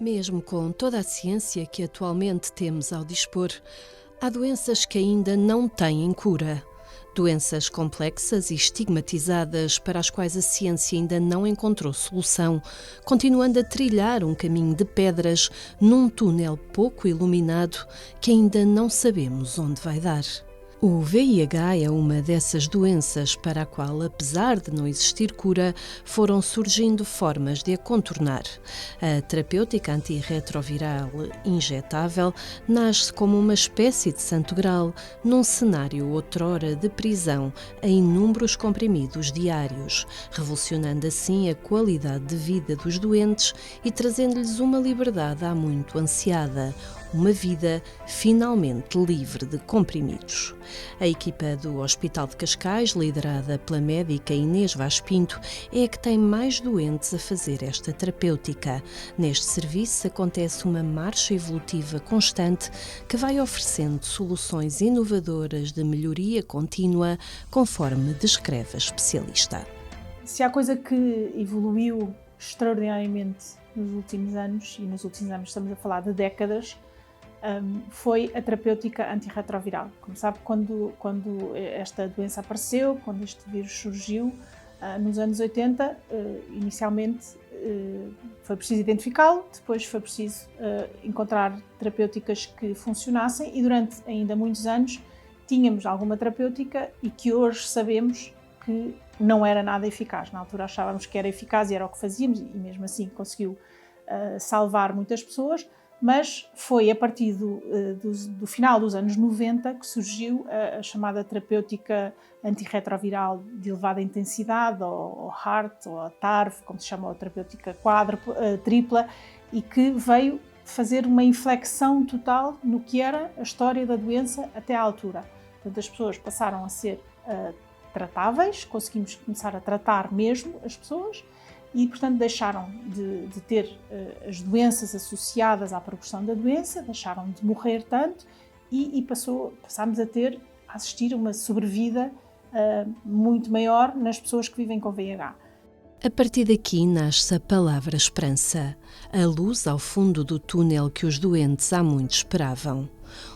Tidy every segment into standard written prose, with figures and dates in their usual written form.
Mesmo com toda a ciência que atualmente temos ao dispor, há doenças que ainda não têm cura. Doenças complexas e estigmatizadas para as quais a ciência ainda não encontrou solução, continuando a trilhar um caminho de pedras num túnel pouco iluminado que ainda não sabemos onde vai dar. O VIH é uma dessas doenças para a qual, apesar de não existir cura, foram surgindo formas de a contornar. A terapêutica antirretroviral injetável nasce como uma espécie de santo grau, num cenário outrora de prisão a inúmeros comprimidos diários, revolucionando assim a qualidade de vida dos doentes e trazendo-lhes uma liberdade há muito ansiada. Uma vida finalmente livre de comprimidos. A equipa do Hospital de Cascais, liderada pela médica Inês Vaz Pinto, é a que tem mais doentes a fazer esta terapêutica. Neste serviço acontece uma marcha evolutiva constante que vai oferecendo soluções inovadoras de melhoria contínua, conforme descreve a especialista. Se há coisa que evoluiu extraordinariamente nos últimos anos, e nos últimos anos estamos a falar de décadas, foi a terapêutica antirretroviral. Como sabe, quando esta doença apareceu, quando este vírus surgiu, nos anos 80, inicialmente foi preciso identificá-lo, depois foi preciso encontrar terapêuticas que funcionassem e durante ainda muitos anos tínhamos alguma terapêutica e que hoje sabemos que não era nada eficaz. Na altura achávamos que era eficaz e era o que fazíamos e mesmo assim conseguiu salvar muitas pessoas. Mas foi a partir do final dos anos 90 que surgiu a chamada terapêutica antirretroviral de elevada intensidade, ou HAART, ou a TARV, como se chama a terapêutica tripla, e que veio fazer uma inflexão total no que era a história da doença até à altura. Portanto, as pessoas passaram a ser tratáveis, conseguimos começar a tratar mesmo as pessoas, e, portanto, deixaram de ter as doenças associadas à progressão da doença, deixaram de morrer tanto e passámos a assistir a uma sobrevida muito maior nas pessoas que vivem com VIH. A partir daqui nasce a palavra esperança, a luz ao fundo do túnel que os doentes há muito esperavam.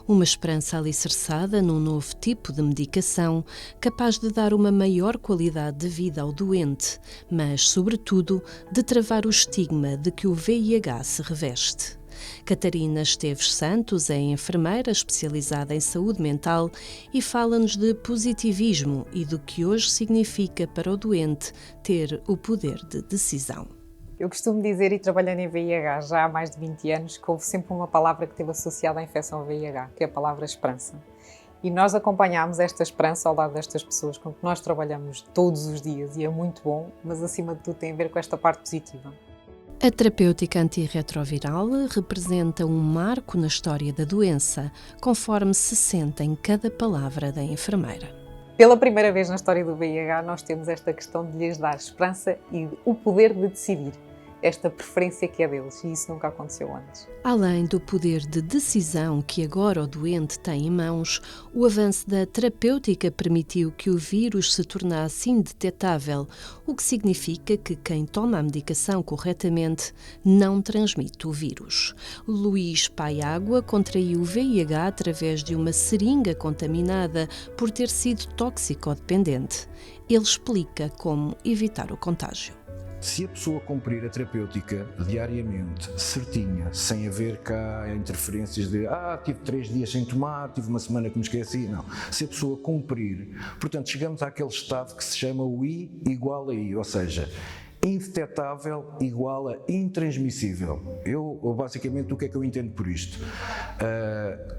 Uma esperança alicerçada num novo tipo de medicação, capaz de dar uma maior qualidade de vida ao doente, mas, sobretudo, de travar o estigma de que o VIH se reveste. Catarina Esteves Santos é enfermeira especializada em saúde mental e fala-nos de positivismo e do que hoje significa para o doente ter o poder de decisão. Eu costumo dizer, e trabalhando em VIH já há mais de 20 anos, que houve sempre uma palavra que esteve associada à infecção VIH, que é a palavra esperança. E nós acompanhamos esta esperança ao lado destas pessoas com que nós trabalhamos todos os dias e é muito bom, mas acima de tudo tem a ver com esta parte positiva. A terapêutica antirretroviral representa um marco na história da doença, conforme se sente em cada palavra da enfermeira. Pela primeira vez na história do VIH, nós temos esta questão de lhes dar esperança e o poder de decidir. Esta preferência que é deles, e isso nunca aconteceu antes. Além do poder de decisão que agora o doente tem em mãos, o avanço da terapêutica permitiu que o vírus se tornasse indetetável, o que significa que quem toma a medicação corretamente não transmite o vírus. Luís Paiágua contraiu o VIH através de uma seringa contaminada por ter sido toxicodependente. Ele explica como evitar o contágio. Se a pessoa cumprir a terapêutica diariamente, certinha, sem haver cá interferências de tive 3 dias sem tomar, tive uma semana que me esqueci, não. Se a pessoa cumprir, portanto, chegamos àquele estado que se chama o I igual a I, ou seja, indetetável igual a intransmissível. Basicamente, o que é que eu entendo por isto?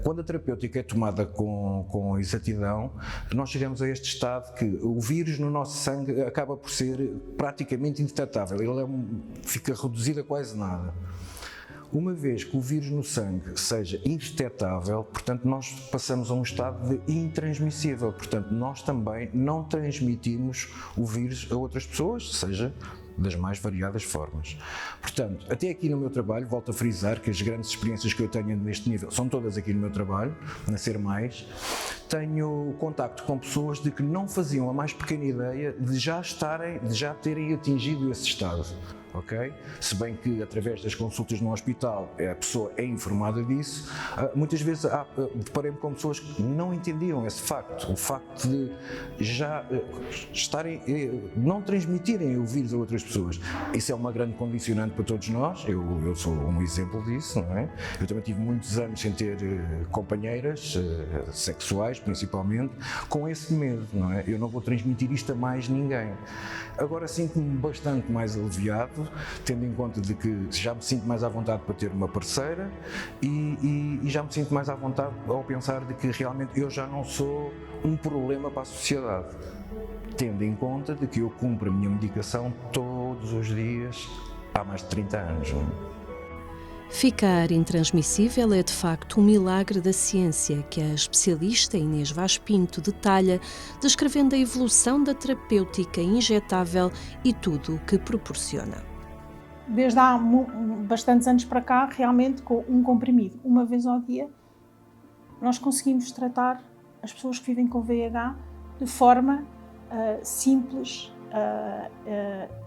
Quando a terapêutica é tomada com exatidão, nós chegamos a este estado que o vírus no nosso sangue acaba por ser praticamente indetetável, ele fica reduzido a quase nada. Uma vez que o vírus no sangue seja indetetável, portanto, nós passamos a um estado de intransmissível, portanto, nós também não transmitimos o vírus a outras pessoas, seja das mais variadas formas. Portanto, até aqui no meu trabalho, volto a frisar que as grandes experiências que eu tenho neste nível são todas aqui no meu trabalho, na Ser Mais. Tenho contacto com pessoas de que não faziam a mais pequena ideia de já terem atingido esse estado. ok? Se bem que através das consultas no hospital a pessoa é informada disso, muitas vezes deparei-me com pessoas que não entendiam esse facto, o facto de já não transmitirem o vírus a outras pessoas. Isso é uma grande condicionante para todos nós, eu sou um exemplo disso, não é? Eu também tive muitos anos sem ter companheiras sexuais, principalmente, com esse medo, não é? Eu não vou transmitir isto a mais ninguém. Agora sinto-me bastante mais aliviado, tendo em conta de que já me sinto mais à vontade para ter uma parceira e já me sinto mais à vontade ao pensar de que realmente eu já não sou um problema para a sociedade, tendo em conta de que eu cumpro a minha medicação todos os dias há mais de 30 anos. Ficar intransmissível é de facto um milagre da ciência que a especialista Inês Vaz Pinto detalha, descrevendo a evolução da terapêutica injetável e tudo o que proporciona. Desde há bastantes anos para cá, realmente com um comprimido, uma vez ao dia, nós conseguimos tratar as pessoas que vivem com VIH de forma simples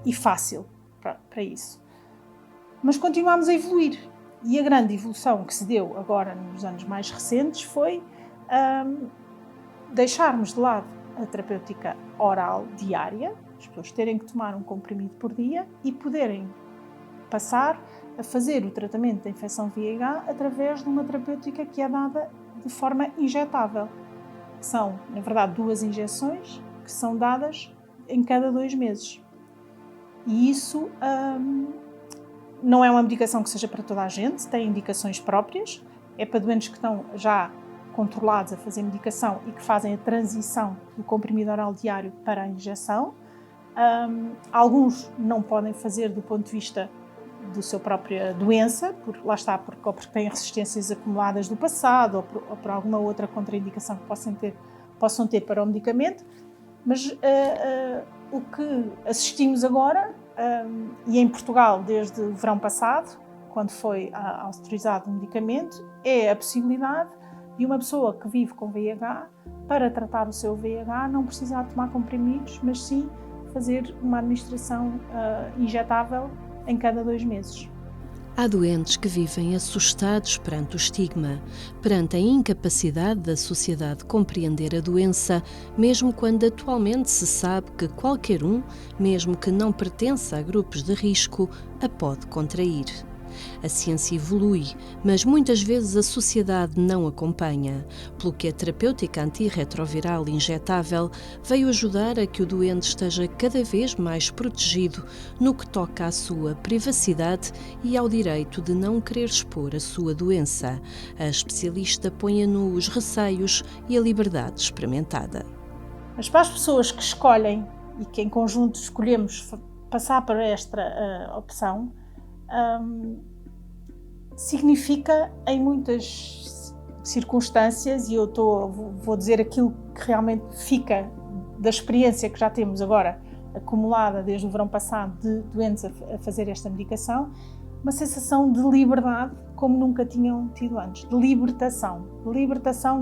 e fácil para isso. Mas continuamos a evoluir. E a grande evolução que se deu agora nos anos mais recentes foi deixarmos de lado a terapêutica oral diária, as pessoas terem que tomar um comprimido por dia e poderem passar a fazer o tratamento da infecção VIH através de uma terapêutica que é dada de forma injetável. São, na verdade, 2 injeções que são dadas em cada 2 meses. E isso não é uma medicação que seja para toda a gente, tem indicações próprias, é para doentes que estão já controlados a fazer medicação e que fazem a transição do comprimido oral diário para a injeção. Alguns não podem fazer do ponto de vista da sua própria doença, porque têm resistências acumuladas do passado ou por alguma outra contraindicação que possam ter para o medicamento, mas o que assistimos agora, e em Portugal desde o verão passado, quando foi autorizado o medicamento, é a possibilidade de uma pessoa que vive com VIH, para tratar o seu VIH, não precisar tomar comprimidos, mas sim fazer uma administração injetável em cada 2 meses. Há doentes que vivem assustados perante o estigma, perante a incapacidade da sociedade compreender a doença, mesmo quando atualmente se sabe que qualquer um, mesmo que não pertença a grupos de risco, a pode contrair. A ciência evolui, mas muitas vezes a sociedade não acompanha, pelo que a terapêutica antirretroviral injetável veio ajudar a que o doente esteja cada vez mais protegido no que toca à sua privacidade e ao direito de não querer expor a sua doença. A especialista põe a nu os receios e a liberdade experimentada. Mas para as pessoas que escolhem e que em conjunto escolhemos passar para esta opção, significa em muitas circunstâncias, e eu vou dizer aquilo que realmente fica da experiência que já temos agora acumulada desde o verão passado de doentes a fazer esta medicação, uma sensação de liberdade como nunca tinham tido antes, de libertação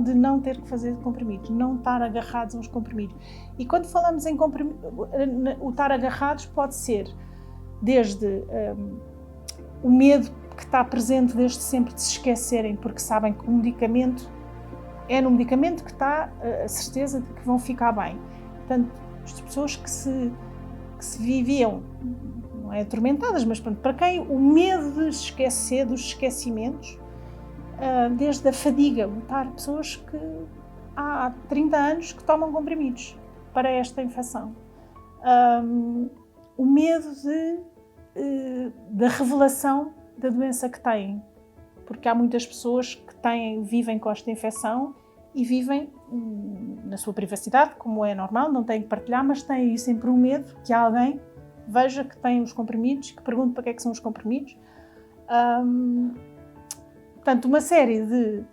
de não ter que fazer comprimidos, não estar agarrados aos comprimidos. E quando falamos em comprimidos, o estar agarrados pode ser desde o medo que está presente desde sempre de se esquecerem, porque sabem que o medicamento é no medicamento que está a certeza de que vão ficar bem. Portanto, as pessoas que se viviam, não é atormentadas, mas para quem o medo de se esquecer dos esquecimentos, desde a fadiga, pessoas que há 30 anos que tomam comprimidos para esta infecção. O medo da revelação da doença que têm, porque há muitas pessoas que vivem com esta infecção e vivem na sua privacidade, como é normal, não têm que partilhar, mas têm sempre o medo que alguém veja que têm os comprimidos, que pergunte para que é que são os comprimidos. Portanto, uma série de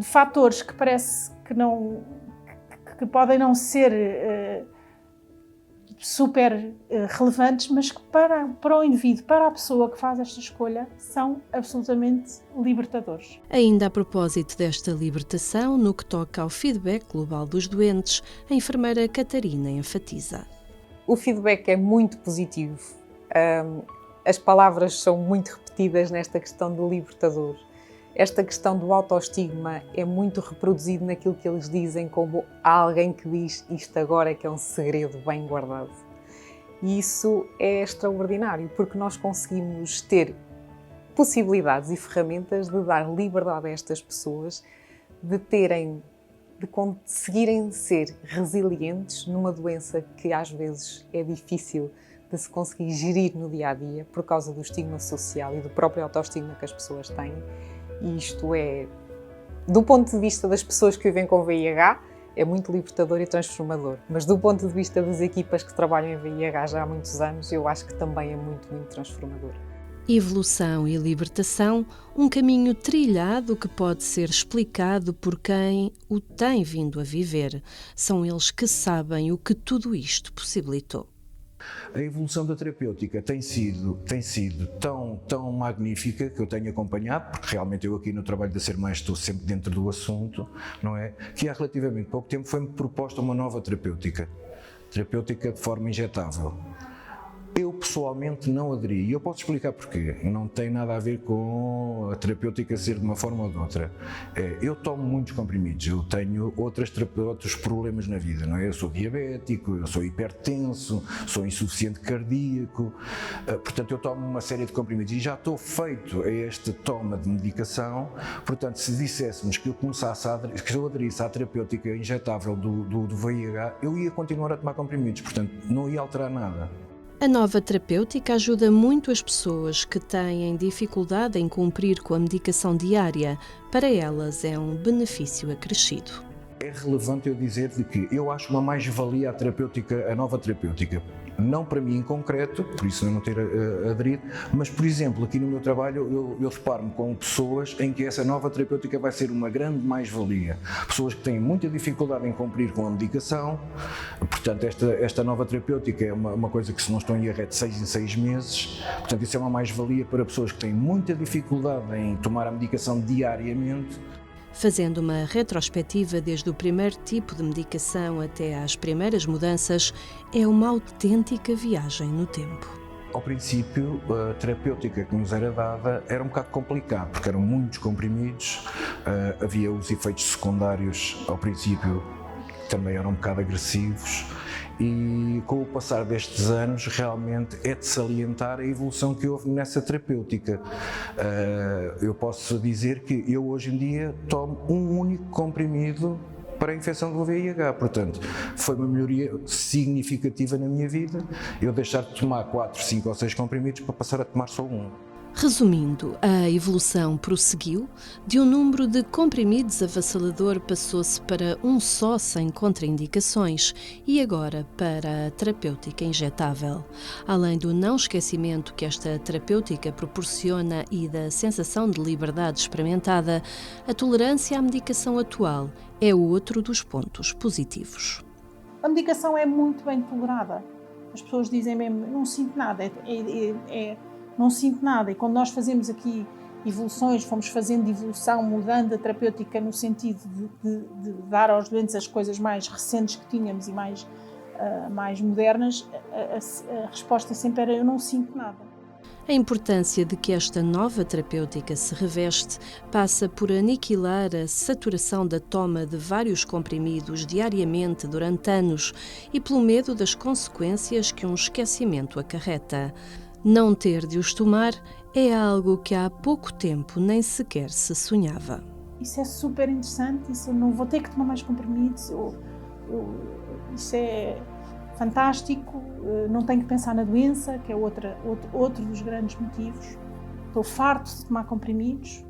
fatores que parece que podem não ser super relevantes, mas que para o indivíduo, para a pessoa que faz esta escolha, são absolutamente libertadores. Ainda a propósito desta libertação, no que toca ao feedback global dos doentes, a enfermeira Catarina enfatiza. O feedback é muito positivo. as palavras são muito repetidas nesta questão de libertador. Esta questão do autoestigma é muito reproduzido naquilo que eles dizem, como há alguém que diz isto agora é que é um segredo bem guardado. E isso é extraordinário, porque nós conseguimos ter possibilidades e ferramentas de dar liberdade a estas pessoas, de conseguirem ser resilientes numa doença que às vezes é difícil de se conseguir gerir no dia-a-dia por causa do estigma social e do próprio autoestigma que as pessoas têm. E isto é, do ponto de vista das pessoas que vivem com VIH, é muito libertador e transformador. Mas do ponto de vista das equipas que trabalham em VIH já há muitos anos, eu acho que também é muito, muito transformador. Evolução e libertação, um caminho trilhado que pode ser explicado por quem o tem vindo a viver. São eles que sabem o que tudo isto possibilitou. A evolução da terapêutica tem sido tão magnífica, que eu tenho acompanhado, porque realmente eu aqui no trabalho da Ser Mais estou sempre dentro do assunto, não é? Que há relativamente pouco tempo foi-me proposta uma nova terapêutica de forma injetável. Eu pessoalmente não aderi, e eu posso explicar porquê. Não tem nada a ver com a terapêutica ser de uma forma ou de outra. Eu tomo muitos comprimidos, eu tenho outros problemas na vida, não é? Eu sou diabético, eu sou hipertenso, sou insuficiente cardíaco, portanto eu tomo uma série de comprimidos e já estou feito a esta toma de medicação. Portanto, se disséssemos que eu aderisse à terapêutica injetável do VIH, eu ia continuar a tomar comprimidos, portanto não ia alterar nada. A nova terapêutica ajuda muito as pessoas que têm dificuldade em cumprir com a medicação diária. Para elas é um benefício acrescido. É relevante eu dizer de que eu acho uma mais-valia a nova terapêutica. Não para mim em concreto, por isso não ter aderido, mas, por exemplo, aqui no meu trabalho eu reparo-me com pessoas em que essa nova terapêutica vai ser uma grande mais-valia. Pessoas que têm muita dificuldade em cumprir com a medicação, portanto esta nova terapêutica é uma coisa que, se não estou em erro, é de 6 em 6 meses, portanto isso é uma mais-valia para pessoas que têm muita dificuldade em tomar a medicação diariamente. Fazendo uma retrospectiva desde o primeiro tipo de medicação até às primeiras mudanças, é uma autêntica viagem no tempo. Ao princípio, a terapêutica que nos era dada era um bocado complicado, porque eram muitos comprimidos, havia os efeitos secundários ao princípio que também eram um bocado agressivos, e com o passar destes anos realmente é de salientar a evolução que houve nessa terapêutica. Eu posso dizer que eu hoje em dia tomo um único comprimido para a infecção do VIH, portanto foi uma melhoria significativa na minha vida, eu deixar de tomar 4, 5 ou 6 comprimidos para passar a tomar só um. Resumindo, a evolução prosseguiu, de um número de comprimidos avassalador passou-se para um só sem contraindicações e agora para a terapêutica injetável. Além do não esquecimento que esta terapêutica proporciona e da sensação de liberdade experimentada, a tolerância à medicação atual é outro dos pontos positivos. A medicação é muito bem tolerada. As pessoas dizem mesmo, não sinto nada, não sinto nada. E quando nós fazemos aqui evoluções, fomos fazendo evolução, mudando a terapêutica no sentido de dar aos doentes as coisas mais recentes que tínhamos e mais modernas, a resposta sempre era: eu não sinto nada. A importância de que esta nova terapêutica se reveste passa por aniquilar a saturação da toma de vários comprimidos diariamente durante anos e pelo medo das consequências que um esquecimento acarreta. Não ter de os tomar é algo que há pouco tempo nem sequer se sonhava. Isso é super interessante, isso eu não vou ter que tomar mais comprimidos, isso é fantástico, não tenho que pensar na doença, que é outro dos grandes motivos. Estou farto de tomar comprimidos,